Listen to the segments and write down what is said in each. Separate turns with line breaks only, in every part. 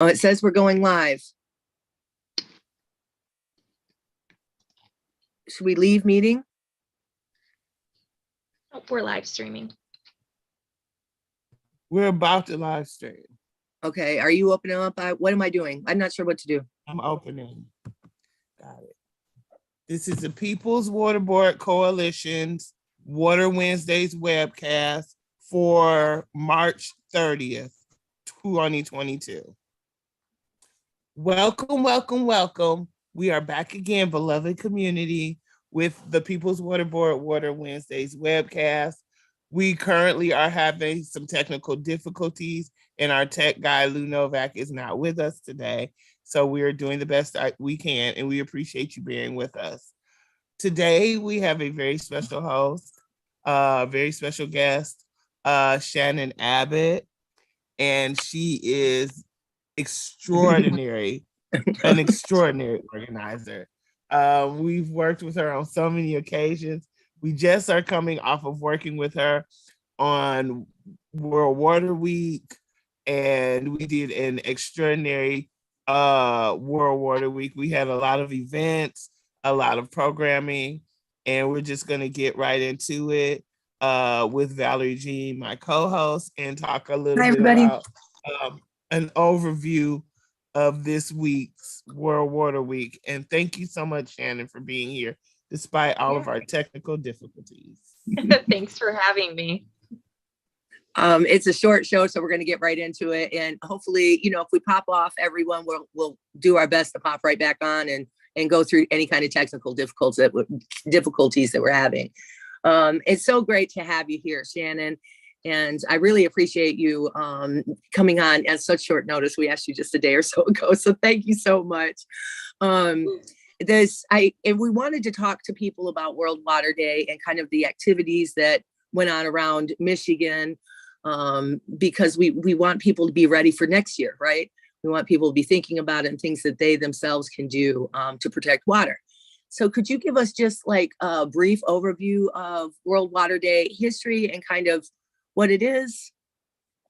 Oh, it says we're going live. Should we leave meeting?
Oh, we're live streaming.
We're about to live stream.
Okay, are you opening up? What am I doing? I'm not sure what to do.
I'm opening. Got it. This is the People's Water Board Coalition's Water Wednesdays webcast for March 30th, 2022. Welcome, welcome, welcome. We are back again, beloved community, with the People's Water Board Water Wednesdays webcast. We currently are having some technical difficulties, and our tech guy, Lou Novak, is not with us today. So we are doing the best we can, and we appreciate you being with us. Today, we have a very special host, very special guest, Shannon Abbott, and she is extraordinary, an extraordinary organizer. We've worked with her on so many occasions. We just are coming off of working with her on World Water Week, and we did an extraordinary World Water Week. We had a lot of events, a lot of programming, and we're just going to get right into it with Valerie Jean, my co-host, and talk a little bit about an overview of this week's World Water Week. And thank you so much, Shannon, for being here, despite all of our technical difficulties.
Thanks for having me.
It's a short show, so we're going to get right into it. And hopefully, if we pop off, everyone we'll do our best to pop right back on and go through any kind of technical difficulties that we're having. It's so great to have you here, Shannon. And I really appreciate you coming on at such short notice. We asked you just a day or so ago, so thank you so much. And we wanted to talk to people about World Water Day and kind of the activities that went on around Michigan, because we want people to be ready for next year, right? We want people to be thinking about it and things that they themselves can do to protect water. So could you give us just like a brief overview of World Water Day history and kind of what it is?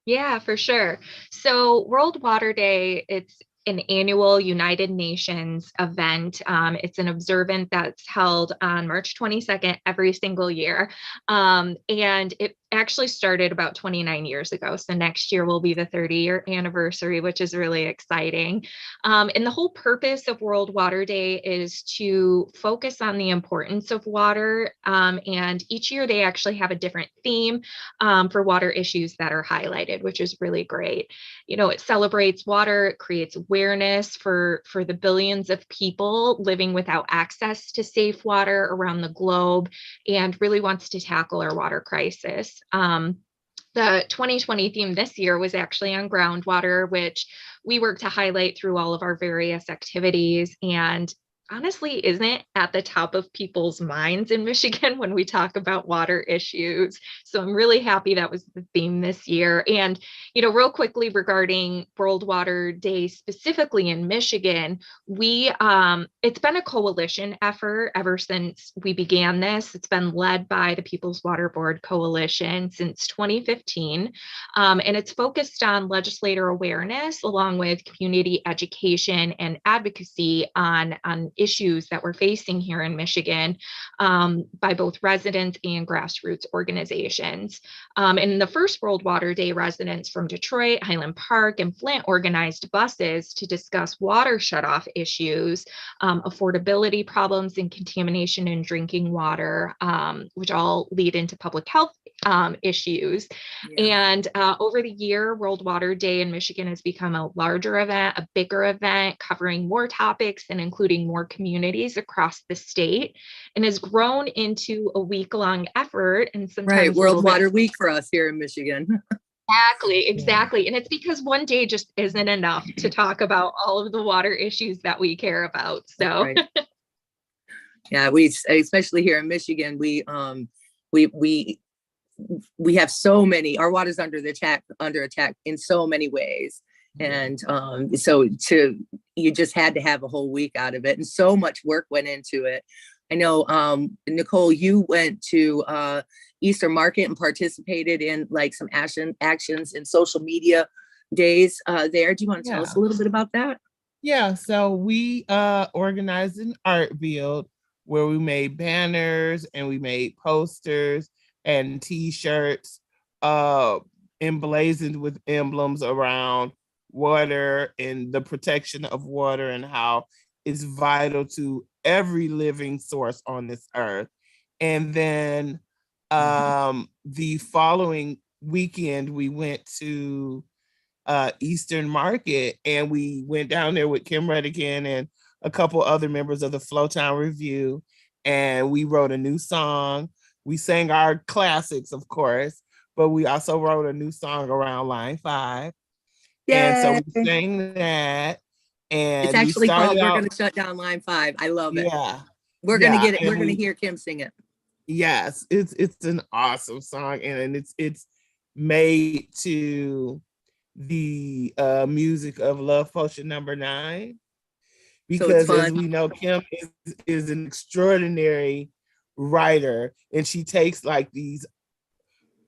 Yeah, for sure. So World Water Day, it's an annual United Nations event. It's an observant that's held on March 22nd every single year. And it actually started about 29 years ago. So next year will be the 30-year anniversary, which is really exciting. And the whole purpose of World Water Day is to focus on the importance of water. And each year they actually have a different theme for water issues that are highlighted, which is really great. It celebrates water, it creates awareness for the billions of people living without access to safe water around the globe, and really wants to tackle our water crisis. The 2020 theme this year was actually on groundwater, which we work to highlight through all of our various activities, and honestly isn't at the top of people's minds in Michigan when we talk about water issues. So I'm really happy that was the theme this year. And, real quickly regarding World Water Day specifically in Michigan, it's been a coalition effort ever since we began this. It's been led by the People's Water Board Coalition since 2015. And it's focused on legislator awareness along with community education and advocacy on issues that we're facing here in Michigan by both residents and grassroots organizations. And the first World Water Day, residents from Detroit, Highland Park, and Flint organized buses to discuss water shutoff issues, affordability problems, and contamination in drinking water, which all lead into public health issues. Yeah. And over the year, World Water Day in Michigan has become a larger event, a bigger event, covering more topics and including more communities across the state, and has grown into a week-long effort. And sometimes
World Water Week for us here in Michigan.
Exactly. And it's because one day just isn't enough to talk about all of the water issues that we care about. So right.
Yeah, we especially here in Michigan, we have so many, our water's under attack in so many ways. And you just had to have a whole week out of it, and so much work went into it. I know, Nicole, you went to Easter Market and participated in like some actions in social media days there. Do you want to tell
Yeah.
us a little bit about that?
Yeah, so we organized an art build where we made banners and we made posters and t-shirts uh emblazoned with emblems around water and the protection of water and how it's vital to every living source on this earth. And then the following weekend we went to Eastern Market, and we went down there with Kim Redigan and a couple other members of the Flowtown Review, and we wrote a new song. We sang our classics, of course, but we also wrote a new song around line 5. And so
Yay.
we sang that,
It's
and we
actually
started
called We're
out,
Gonna Shut Down Line 5. I love it.
yeah,
We're gonna
yeah,
get it. We're
and
gonna
we,
hear Kim sing it.
yes, it's an awesome song, and it's made to the music of Love Potion #9,
So it's
because
fun.
as we know, Kim is an extraordinary writer, and she takes like these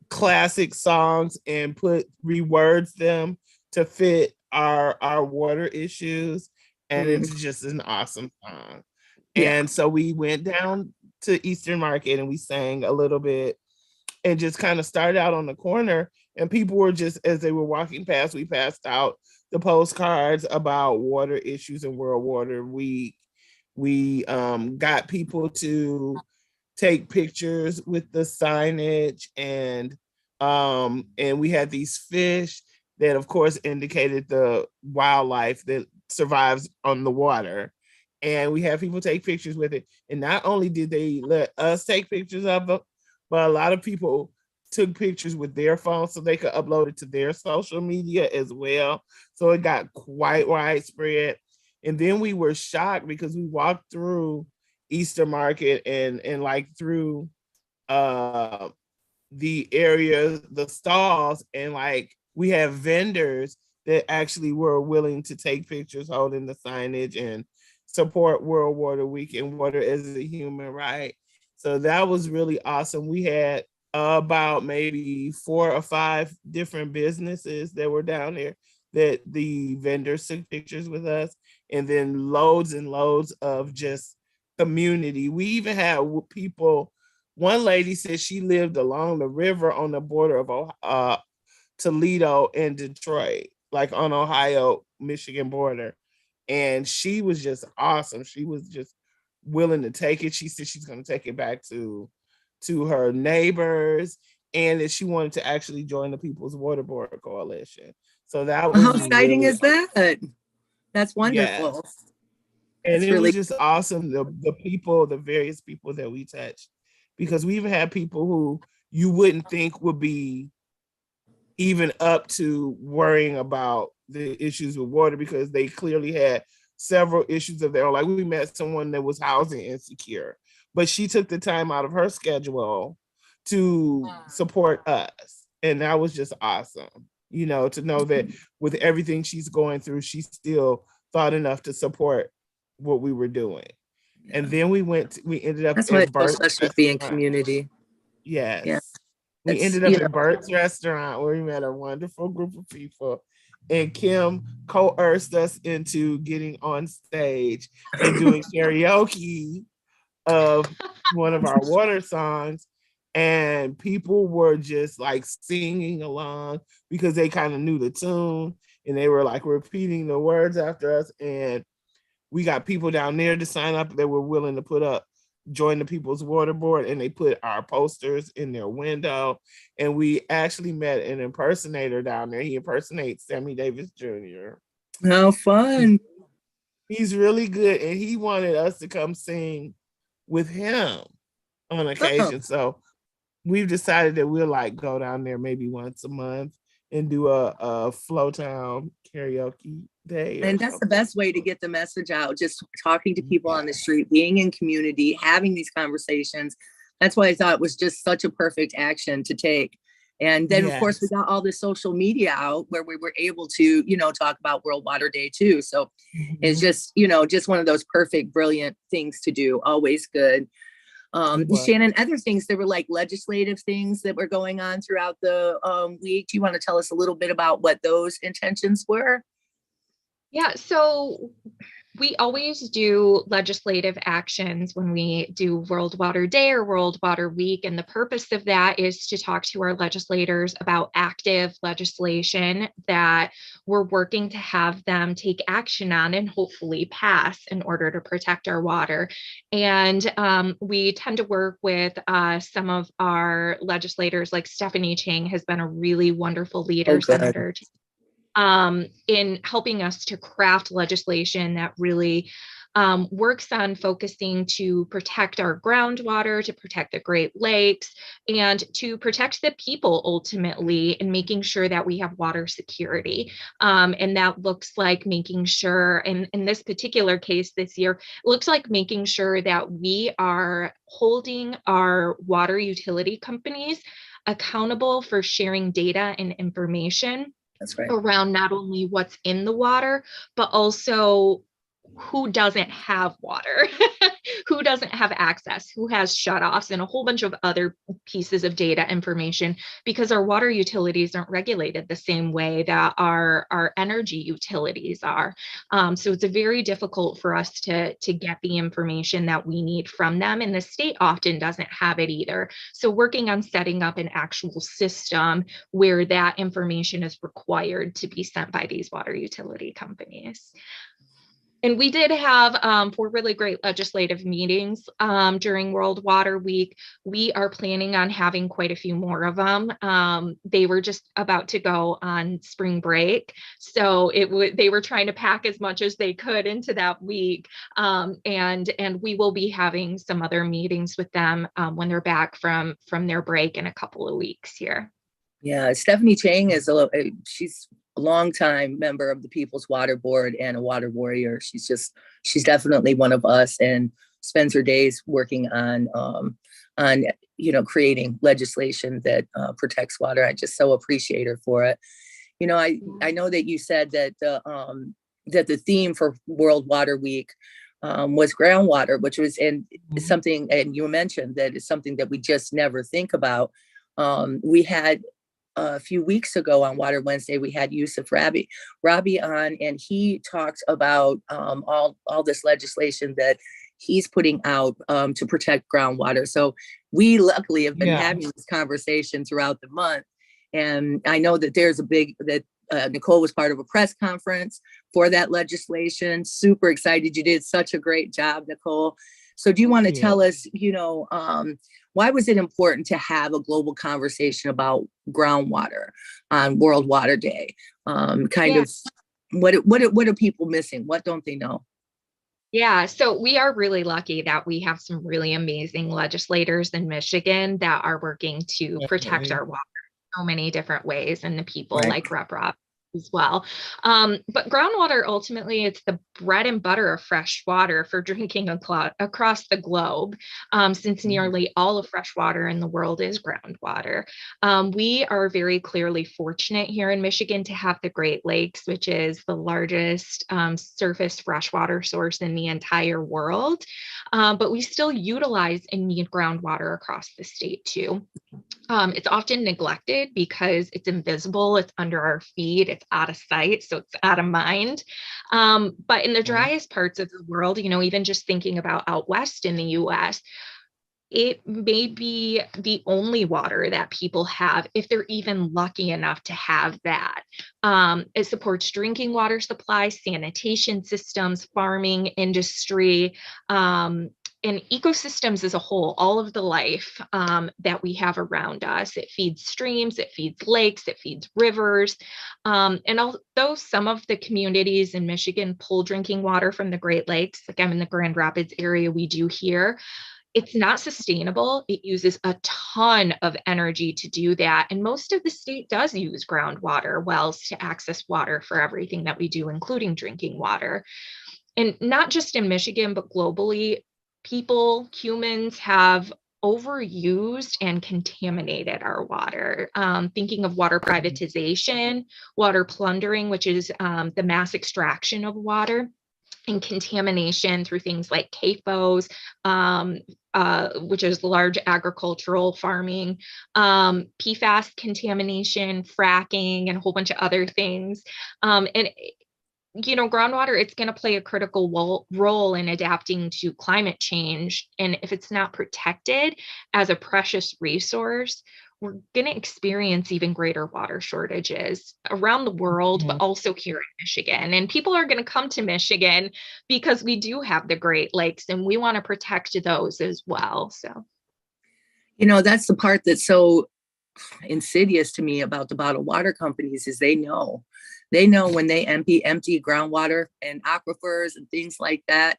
classic songs and rewords them to fit our water issues, and
Mm,
it's just an awesome song.
yeah.
And so we went down to Eastern Market and we sang a little bit and just kind of started out on the corner, and people were just, as they were walking past, we passed out the postcards about water issues and World Water Week. We got people to take pictures with the signage, and we had these fish that of course indicated the wildlife that survives on the water, and we had people take pictures with it. And not only did they let us take pictures of them, but a lot of people took pictures with their phones so they could upload it to their social media as well. So it got quite widespread. And then we were shocked because we walked through Easter Market and like through the area, the stalls, and like we have vendors that actually were willing to take pictures holding the signage and support World Water Week and water as a human right. So that was really awesome. We had about maybe 4 or 5 different businesses that were down there that the vendors took pictures with us, and then loads and loads of just community. We even had people, one lady said she lived along the river on the border of Toledo and Detroit, like on Ohio-Michigan border. And she was just awesome. She was just willing to take it. She said she's going to take it back to her neighbors, and that she wanted to actually join the People's Water Board Coalition. So that
How
was
exciting
really
is that? That's
yes.
wonderful.
And
That's
it
really
was just awesome, the people, the various people that we touched, because we even had people who you wouldn't think would be even up to worrying about the issues with water, because they clearly had several issues of their own. Like we met someone that was housing insecure, but she took the time out of her schedule to support us. And that was just awesome, to know that with everything she's going through, she still thought enough to support what we were doing. And then we ended up
that's why
at
it's so
Bert's
special to be in
restaurant.
community. Yeah.
Yes. We
It's,
ended up at Bert's restaurant where we met a wonderful group of people. And Kim coerced us into getting on stage and doing karaoke of one of our water songs. And people were just like singing along because they kind of knew the tune, and they were like repeating the words after us. And we got people down there to sign up that were willing to join the People's Water Board, and they put our posters in their window. And we actually met an impersonator down there. He impersonates Sammy Davis Jr.
how fun.
He's really good, and he wanted us to come sing with him on occasion.
Oh.
So we've decided that we'll like go down there maybe once a month and do a Flowtown karaoke day.
And that's the best way to get the message out, just talking to people on the street, being in community, having these conversations. That's why I thought it was just such a perfect action to take. And then, of course, we got all the social media out where we were able to, talk about World Water Day too. So it's just, just one of those perfect, brilliant things to do. Always good.
What?
Shannon, other things, there were like legislative things that were going on throughout the week. Do you want to tell us a little bit about what those intentions were?
Yeah, so we always do legislative actions when we do World Water Day or World Water Week. And the purpose of that is to talk to our legislators about active legislation that we're working to have them take action on and hopefully pass in order to protect our water. And we tend to work with some of our legislators, like Stephanie Chang has been a really wonderful leader, Senator, in helping us to craft legislation that really works on focusing to protect our groundwater, to protect the Great Lakes, and to protect the people ultimately, and making sure that we have water security. And that looks like making sure, and in this particular case this year, it looks like making sure that we are holding our water utility companies accountable for sharing data and information.
That's right.
Around not only what's in the water, but also who doesn't have water, who doesn't have access, who has shutoffs, and a whole bunch of other pieces of data information, because our water utilities aren't regulated the same way that our energy utilities are. So it's very difficult for us to get the information that we need from them, and the state often doesn't have it either. So working on setting up an actual system where that information is required to be sent by these water utility companies. And we did have 4 really great legislative meetings during World Water Week. We are planning on having quite a few more of them. They were just about to go on spring break, so they were trying to pack as much as they could into that week. And we will be having some other meetings with them when they're back from their break in a couple of weeks here.
Yeah, Stephanie Chang is she's a longtime member of the People's Water Board and a water warrior. She's definitely one of us, and spends her days working on creating legislation that protects water. I just so appreciate her for it. I know that you said that the theme for World Water Week was groundwater, which was something, and you mentioned that it's something that we just never think about. We had a few weeks ago on Water Wednesday, we had Yusuf Rabi on, and he talked about all this legislation that he's putting out to protect groundwater. So we luckily have been having this conversation throughout the month. And I know that there's Nicole was part of a press conference for that legislation. Super excited. You did such a great job, Nicole. So do you want to tell us, why was it important to have a global conversation about groundwater on World Water Day? What are people missing? What don't they know?
Yeah, so we are really lucky that we have some really amazing legislators in Michigan that are working to protect our water in so many different ways, and the people like Rep. Rob as well. But groundwater, ultimately, it's the bread and butter of fresh water for drinking across the globe, since nearly all of fresh water in the world is groundwater. We are very clearly fortunate here in Michigan to have the Great Lakes, which is the largest surface freshwater source in the entire world. But we still utilize and need groundwater across the state too. It's often neglected because it's invisible, it's under our feet, it's out of sight, so it's out of mind. But in the driest parts of the world, even just thinking about out west in the US, it may be the only water that people have, if they're even lucky enough to have that. It supports drinking water supply, sanitation systems, farming industry, and ecosystems as a whole, all of the life that we have around us. It feeds streams, it feeds lakes, it feeds rivers. And although some of the communities in Michigan pull drinking water from the Great Lakes, like I'm in the Grand Rapids area, we do here, it's not sustainable. It uses a ton of energy to do that. And most of the state does use groundwater wells to access water for everything that we do, including drinking water. And not just in Michigan, but globally, humans have overused and contaminated our water. Thinking of water privatization, water plundering, which is the mass extraction of water, and contamination through things like CAFOs, which is large agricultural farming, PFAS contamination, fracking, and a whole bunch of other things. And groundwater, it's going to play a critical role in adapting to climate change. And if it's not protected as a precious resource, we're going to experience even greater water shortages around the world, but also here in Michigan. And people are going to come to Michigan because we do have the Great Lakes and we want to protect those as well. So,
that's the part that's so insidious to me about the bottled water companies is they know when they empty groundwater and aquifers and things like that.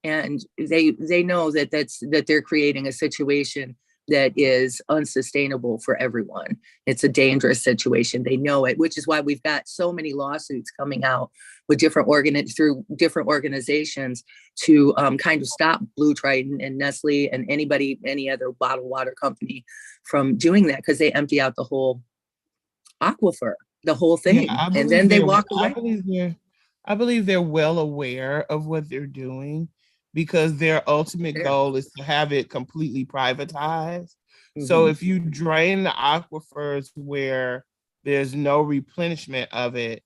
And they know that they're creating a situation that is unsustainable for everyone. It's a dangerous situation. They know it, which is why we've got so many lawsuits coming out with different organizations to kind of stop Blue Triton and Nestle and any other bottled water company from doing that, because they empty out the whole aquifer, the whole thing, and then they walk away.
I believe they're well aware of what they're doing, because their ultimate goal is to have it completely privatized. So if you drain the aquifers where there's no replenishment of it,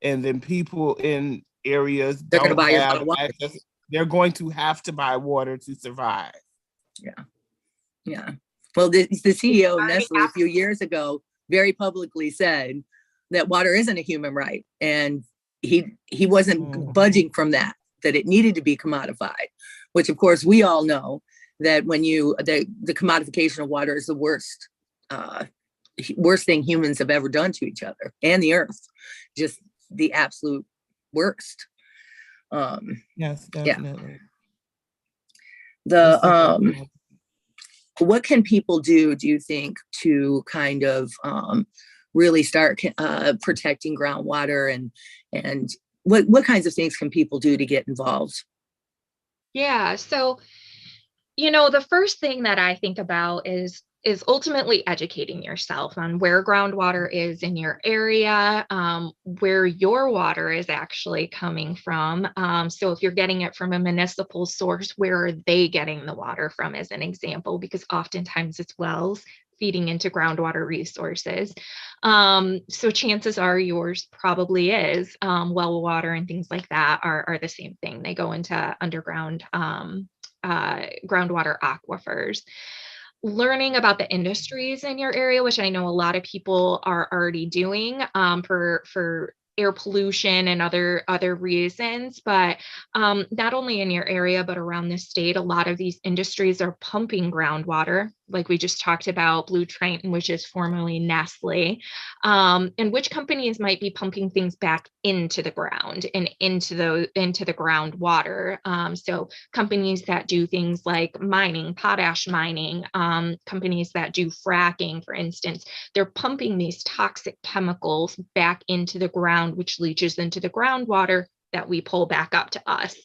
and then people in areas don't have access, they're going to have to buy water to survive.
Yeah. Well, the CEO of Nestle a few years ago very publicly said that water isn't a human right, and he wasn't budging from that it needed to be commodified, which of course we all know that when the commodification of water is the worst thing humans have ever done to each other and the earth, just the absolute worst.
Yes, definitely.
What can people do you think, to kind of really start protecting groundwater, and what kinds of things can people do to get involved?
Yeah, so the first thing that I think about is ultimately educating yourself on where groundwater is in your area, where your water is actually coming from. So if you're getting it from a municipal source, where are they getting the water from, as an example, because oftentimes it's wells feeding into groundwater resources. So chances are yours probably is. Well water and things like that are the same thing. They go into underground groundwater aquifers. Learning about the industries in your area, which I know a lot of people are already doing for air pollution and other reasons, but not only in your area, but around the state, a lot of these industries are pumping groundwater, like we just talked about Blue Triton, which is formerly Nestle, and which companies might be pumping things back into the ground and into the groundwater. So companies that do things like mining, potash mining, companies that do fracking, for instance, they're pumping these toxic chemicals back into the ground, which leaches into the groundwater that we pull back up to us.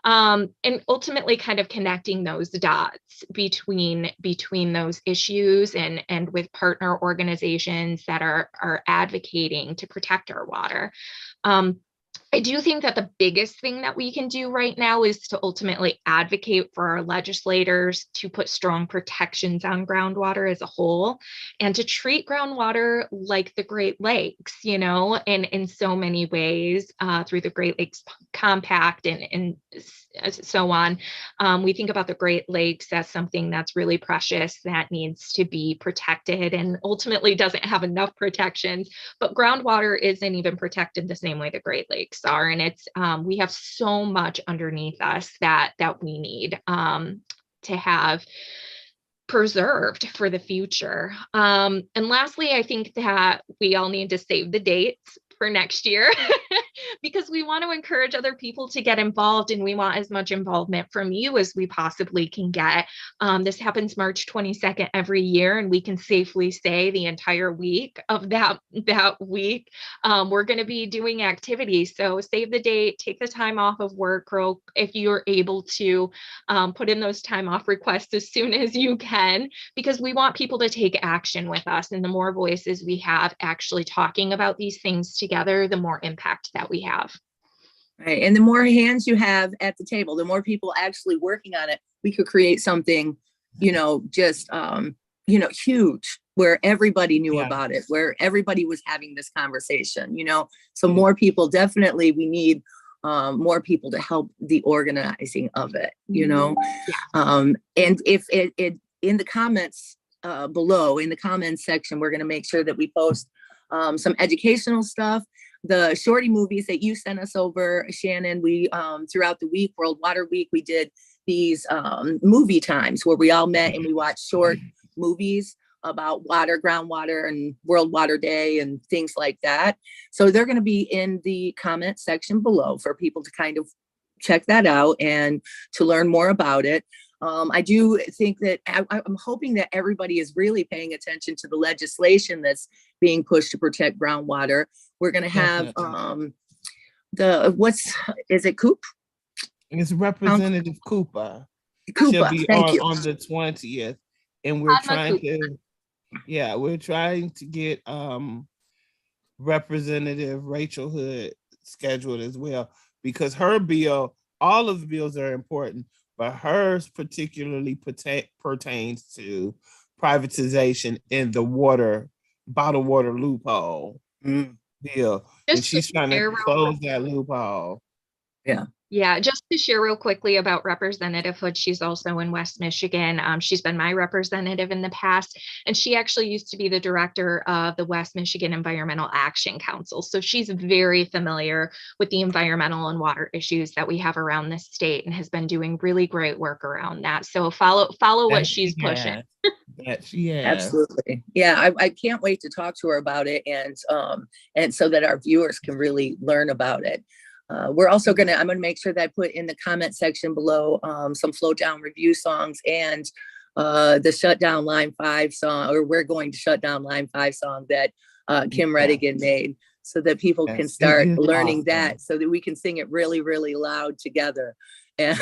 And ultimately kind of connecting those dots between those issues and with partner organizations that are advocating to protect our water. I do think that the biggest thing that we can do right now is to ultimately advocate for our legislators to put strong protections on groundwater as a whole, and to treat groundwater like the Great Lakes, and in so many ways through the Great Lakes Compact and so on. We think about the Great Lakes as something that's really precious that needs to be protected and ultimately doesn't have enough protections, but groundwater isn't even protected the same way the Great Lakes are. And it's we have so much underneath us that we need to have preserved for the future. And lastly, I think that we all need to save the dates for next year because we want to encourage other people to get involved, and we want as much involvement from you as we possibly can get. This happens March 22nd every year, and we can safely say the entire week of that week we're going to be doing activities. So save the date, take the time off of work, or if you're able to put in those time off requests as soon as you can, because we want people to take action with us. And the more voices we have actually talking about these things together, the more impact that we have.
Right. And the more hands you have at the table, the more people actually working on it, we could create something, just, huge, where everybody knew
Yeah.
about it, where everybody was having this conversation, so more people, definitely we need more people to help the organizing of it,
Yeah.
and if it in the comments below, in the comments section, we're going to make sure that we post some educational stuff. The shorty movies that you sent us over, Shannon, we throughout the week, World Water Week, we did these movie times where we all met and we watched short movies about water, groundwater, and World Water Day and things like that. So they're going to be in the comment section below for people to kind of check that out and to learn more about it. I do think that I'm hoping that everybody is really paying attention to the legislation that's being pushed to protect groundwater. We're going to have is it Coop?
It's Representative Cooper.
Koopa,
She'll be
thank you.
on the 20th. And we're trying to get Representative Rachel Hood scheduled as well, because her bill, all of the bills are important, but hers particularly pertains to privatization in the bottled water loophole bill. And she's trying to close that loophole.
Yeah, just to share real quickly about Representative Hood, she's also in West Michigan. She's been my representative in the past, and she actually used to be the director of the West Michigan Environmental Action Council. So she's very familiar with the environmental and water issues that we have around this state and has been doing really great work around that. So follow what she's pushing.
Absolutely. Yeah, I can't wait to talk to her about it, and so that our viewers can really learn about it. We're also I'm going to make sure that I put in the comment section below some Float Down review songs and the Shut Down Line 5 song, or We're Going to Shut Down Line 5 song that Kim Redigan made, so that people can start learning that, so that we can sing it really, really loud together. And,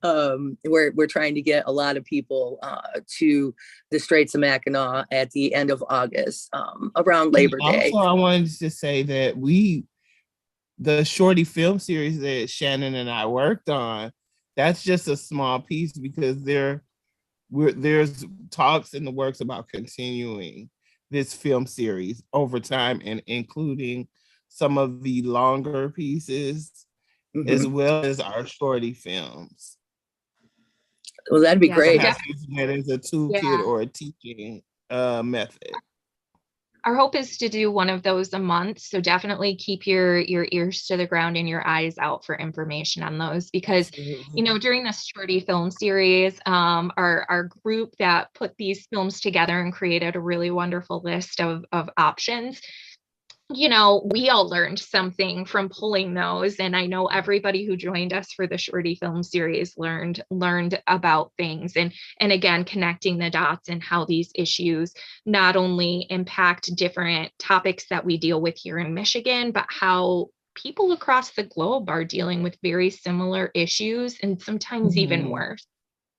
we're trying to get a lot of people to the Straits of Mackinac at the end of August, around Labor Day.
Also, I wanted to say that the Shorty film series that Shannon and I worked on, that's just a small piece, because there's talks in the works about continuing this film series over time and including some of the longer pieces as well as our shorty films.
Well, that'd be great.
That is a toolkit or a teaching method.
Our hope is to do one of those a month. So definitely keep your ears to the ground and your eyes out for information on those, because, during this shorty film series, our group that put these films together and created a really wonderful list of options, we all learned something from pulling those. And I know everybody who joined us for the shorty film series learned about things, and again, connecting the dots and how these issues not only impact different topics that we deal with here in Michigan, but how people across the globe are dealing with very similar issues and sometimes even worse.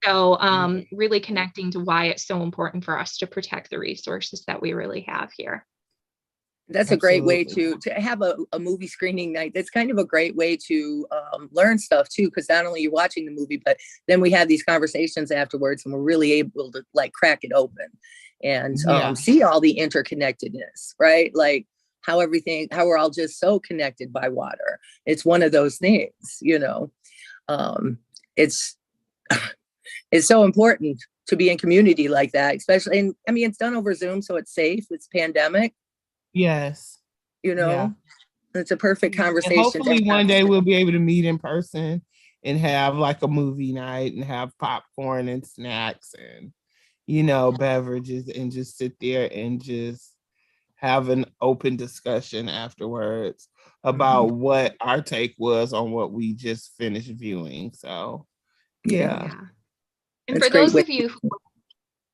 So really connecting to why it's so important for us to protect the resources that we really have here.
That's a great way to have a movie screening night. That's kind of a great way to learn stuff too, because not only you're watching the movie, but then we have these conversations afterwards, and we're really able to crack it open and see all the interconnectedness, right? Like how we're all just so connected by water. It's one of those things, it's so important to be in community like that, especially, and I mean, it's done over Zoom, so it's safe. It's pandemic.
Yes.
It's a perfect conversation.
And hopefully one day we'll be able to meet in person and have like a movie night and have popcorn and snacks and, beverages, and just sit there and just have an open discussion afterwards about what our take was on what we just finished viewing. So,
And for those of you who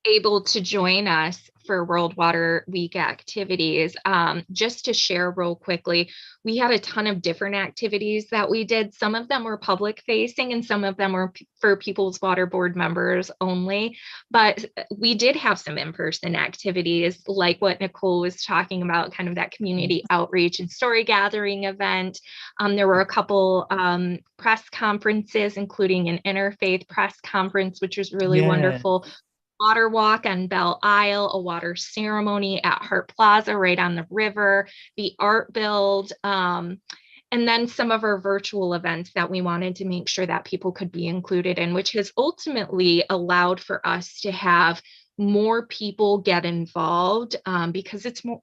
able to join us for World Water Week activities. Just to share real quickly, we had a ton of different activities that we did. Some of them were public facing and some of them were for People's Water Board members only. But we did have some in-person activities like what Nicole was talking about, kind of that community outreach and story gathering event. There were a couple press conferences, including an interfaith press conference, which was really wonderful. Water walk on Belle Isle, a water ceremony at Hart Plaza right on the river, the art build, and then some of our virtual events that we wanted to make sure that people could be included in, which has ultimately allowed for us to have more people get involved because it's more,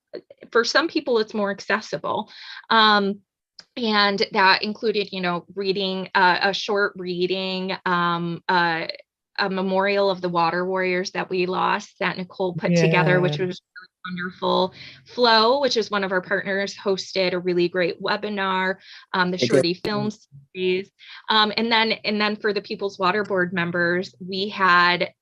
for some people, it's more accessible. And that included, reading a short reading, a memorial of the water warriors that we lost that Nicole put together, which was really wonderful. Flow, which is one of our partners, hosted a really great webinar, the Shorty Film Series. And then for the People's Water Board members, we had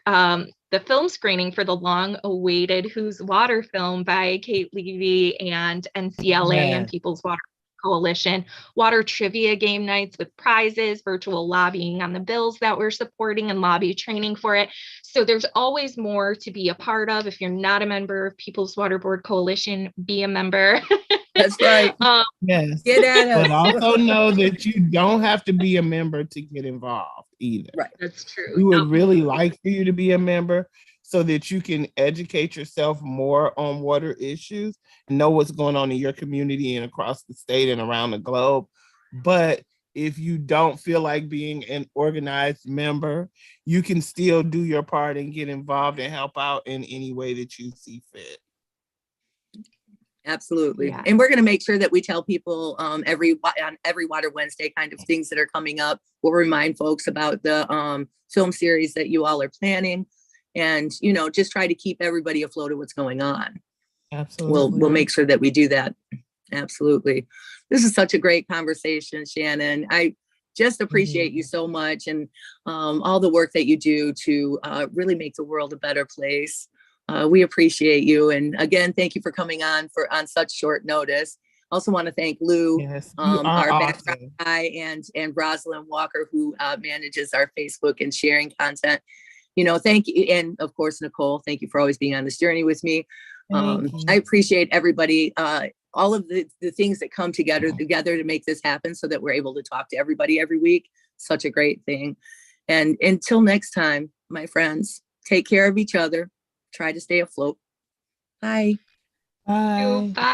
the film screening for the long-awaited Who's Water film by Kate Levy and NCLA and People's Water Coalition, water trivia game nights with prizes, virtual lobbying on the bills that we're supporting and lobby training for it. So there's always more to be a part of. If you're not a member of People's Water Board Coalition, be a member.
That's right.
Yes.
Get at us.
But also know that you don't have to be a member to get involved either.
Right.
That's true.
We would really like for you to be a member so that you can educate yourself more on water issues and know what's going on in your community and across the state and around the globe. But if you don't feel like being an organized member, you can still do your part and get involved and help out in any way that you see fit.
Absolutely. Yeah. And we're going to make sure that we tell people on every Water Wednesday kind of things that are coming up. We'll remind folks about the film series that you all are planning. And, just try to keep everybody afloat of what's going on.
Absolutely.
We'll make sure that we do that. Absolutely. This is such a great conversation, Shannon. I just appreciate you so much and all the work that you do to really make the world a better place. We appreciate you. And again, thank you for coming on such short notice. Also want to thank Lou, our background guy, and Rosalind Walker, who manages our Facebook and sharing content. Thank you. And of course, Nicole, thank you for always being on this journey with me. I appreciate everybody, all of the things that come together to make this happen so that we're able to talk to everybody every week. Such a great thing. And until next time, my friends, take care of each other. Try to stay afloat. Bye.
Bye.
Bye.